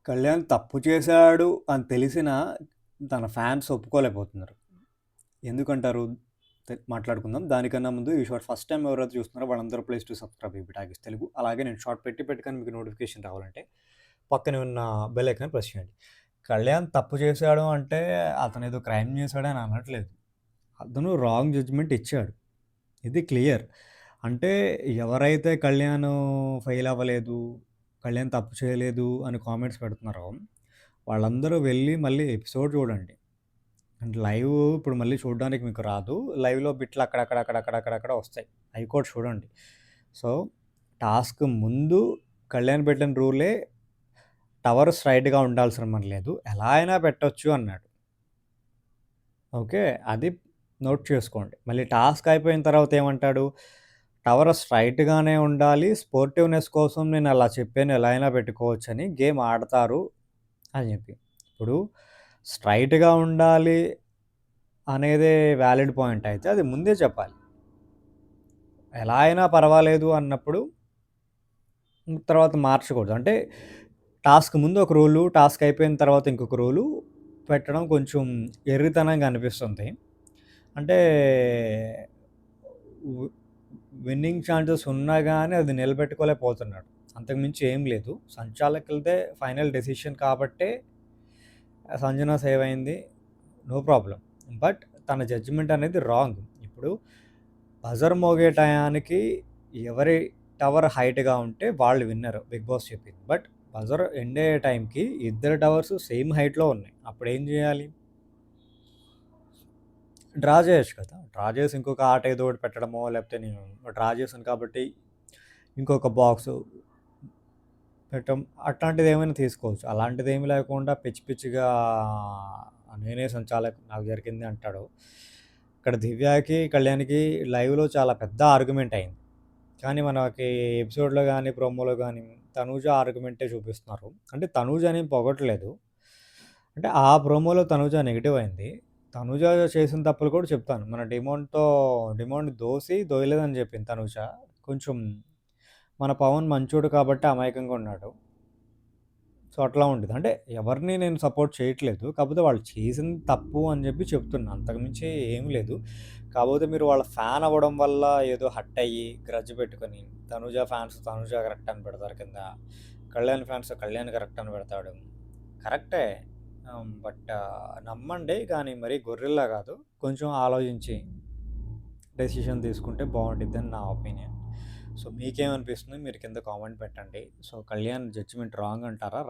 కళ్యాణ్ తప్పు చేశాడు అని తెలిసినా తన ఫ్యాన్స్ ఒప్పుకోలేకపోతున్నారు. ఎందుకంటారు? మాట్లాడుకుందాం. దానికన్నా ముందు ఈ షార్ట్ ఫస్ట్ టైం ఎవరైతే చూస్తున్నారో వాళ్ళందరూ please to subscribe AB talkies Telugu. అలాగే నేను షార్ట్ పెట్టి కానీ మీకు నోటిఫికేషన్ రావాలంటే పక్కనే ఉన్న బెల్ ఐకాన్ ప్రెస్ చేయండి. కళ్యాణ్ తప్పు చేశాడు అంటే అతను ఏదో క్రైమ్ చేశాడని అనట్లేదు. అతను రాంగ్ జడ్జ్మెంట్ ఇచ్చాడు. ఇది క్లియర్. అంటే ఎవరైతే కళ్యాణ్ ఫెయిల్ అవ్వలేదు, కళ్యాణ్ తప్పు చేయలేదు అని కామెంట్స్ పెడుతున్నారో వాళ్ళందరూ వెళ్ళి మళ్ళీ ఎపిసోడ్ చూడండి. అంటే లైవ్ ఇప్పుడు మళ్ళీ చూడడానికి మీకు రాదు. లైవ్‌లో బిట్లు అక్కడక్కడ వస్తాయి. అవి కూడా చూడండి. సో, టాస్క్ ముందు కళ్యాణ్ పెట్టిన రూలే టవర్ స్ట్రెయిట్‌గా ఉండాల్సిన పని లేదు. ఎలా అయినా పెట్టొచ్చు అన్నాడు. ఓకే. అది నోట్ చేసుకోండి. మళ్ళీ టాస్క్ అయిపోయిన తర్వాత ఏమంటాడు? టవర్ స్ట్రెయిట్‌గానే ఉండాలి. స్పోర్టివ్‌నెస్ కోసం నేను అలా చెప్పాను. ఎలా అయినా పెట్టుకోవచ్చని గేమ్ ఆడతారు అని చెప్పి. ఇప్పుడు స్ట్రెయిట్‌గా ఉండాలి అనేదే వ్యాలిడ్ పాయింట్ అయితే అది ముందే చెప్పాలి. ఎలా అయినా పర్వాలేదు అన్నప్పుడు తర్వాత మార్చకూడదు. అంటే టాస్క్ ముందు ఒక రూలు, టాస్క్ అయిపోయిన తర్వాత ఇంకొక రూలు పెట్టడం కొంచెం ఎర్రితనంగా అనిపిస్తుంది. అంటే వి విన్నింగ్ ఛాన్సెస్ ఉన్నా గాని అది నిలబెట్టుకోలేకపోతున్నాడు. అంతకు మించి ఏం లేదు. సంచాలకులదే ఫైనల్ డెసిషన్ కాబట్టే సంజన సేవ్ అయింది. No problem. బట్ తన జడ్జ్‌మెంట్ అనేది రాంగ్. ఇప్పుడు బజర్ మోగే టయానికి ఎవరి టవర్ హైట్‌గా ఉంటే వాళ్ళు విన్నరు. బిగ్ బాస్ చెప్పింది. బట్ బజర్ ఎండ్ అయ్యే టైంకి ఇద్దరి టవర్స్ సేమ్ హైట్‌లో ఉన్నాయి. అప్పుడేం జేయాలి? డ్రా జేయొచ్చు కదా! డ్రా జేసి ఇంకొక ఆట ఏదో ఒకటి పెట్టడమో, లేకపోతే నేను డ్రా చేశాను కాబట్టి ఇంకొక బాక్సు పెట్టడం అట్లాంటిదేమైనా తీసుకోవచ్చు. అలాంటిదేమి లేకుండా పిచ్చి పిచ్చిగా నేనే సంచాలకుడిని నాకు జరిగింది అంటాడు. ఇక్కడ దివ్యకి, కళ్యాణ్‌కి లైవ్‌లో చాలా పెద్ద ఆర్గ్యుమెంట్ అయింది. కానీ మనకి ఎపిసోడ్‌లో గాని, ప్రోమోలో గాని తనూజ ఆర్గ్యుమెంటే చూపిస్తున్నారు. అంటే తనూజని పొగట్లేదు. అంటే ఆ ప్రోమోలో తనూజ నెగెటివ్ అయింది. తనూజ చేసిన తప్పులు కూడా చెప్తాను. మన డిమోండ్‌ని దోయలేదని చెప్పింది తనూజ. కొంచెం మన పవన్ మంచోడు కాబట్టి అమాయకంగా ఉన్నాడు. సో, అట్లా ఉంటది. అంటే ఎవరిని నేను సపోర్ట్ చేయట్లేదు. కాకపోతే వాళ్ళు చేసింది తప్పు అని చెప్పి చెప్తున్నా. అంతకుమించి ఏమి లేదు. కాపోతే మీరు వాళ్ళ ఫ్యాన్ అవ్వడం వల్ల ఏదో హర్ట్ అయ్యి, గ్రడ్జ్ పెట్టుకొని, తనూజ ఫ్యాన్స్ తనూజ కరెక్ట్ అని పెడతారు కింద. కళ్యాణ్ ఫ్యాన్స్ కళ్యాణ్ కరెక్ట్ అని పెడతాడు. కరెక్టే. బట్ నమ్మండి కానీ మరీ గొర్రెల్లా కాదు. కొంచెం ఆలోచించి డెసిషన్ తీసుకుంటే బావుండిద్దని నా ఒపీనియన్. సో, మీకేమనిపిస్తుంది? మీరు కింద కామెంట్ పెట్టండి. సో, కళ్యాణ్ జడ్జ్‌మెంట్ రాంగ్ అంటారా?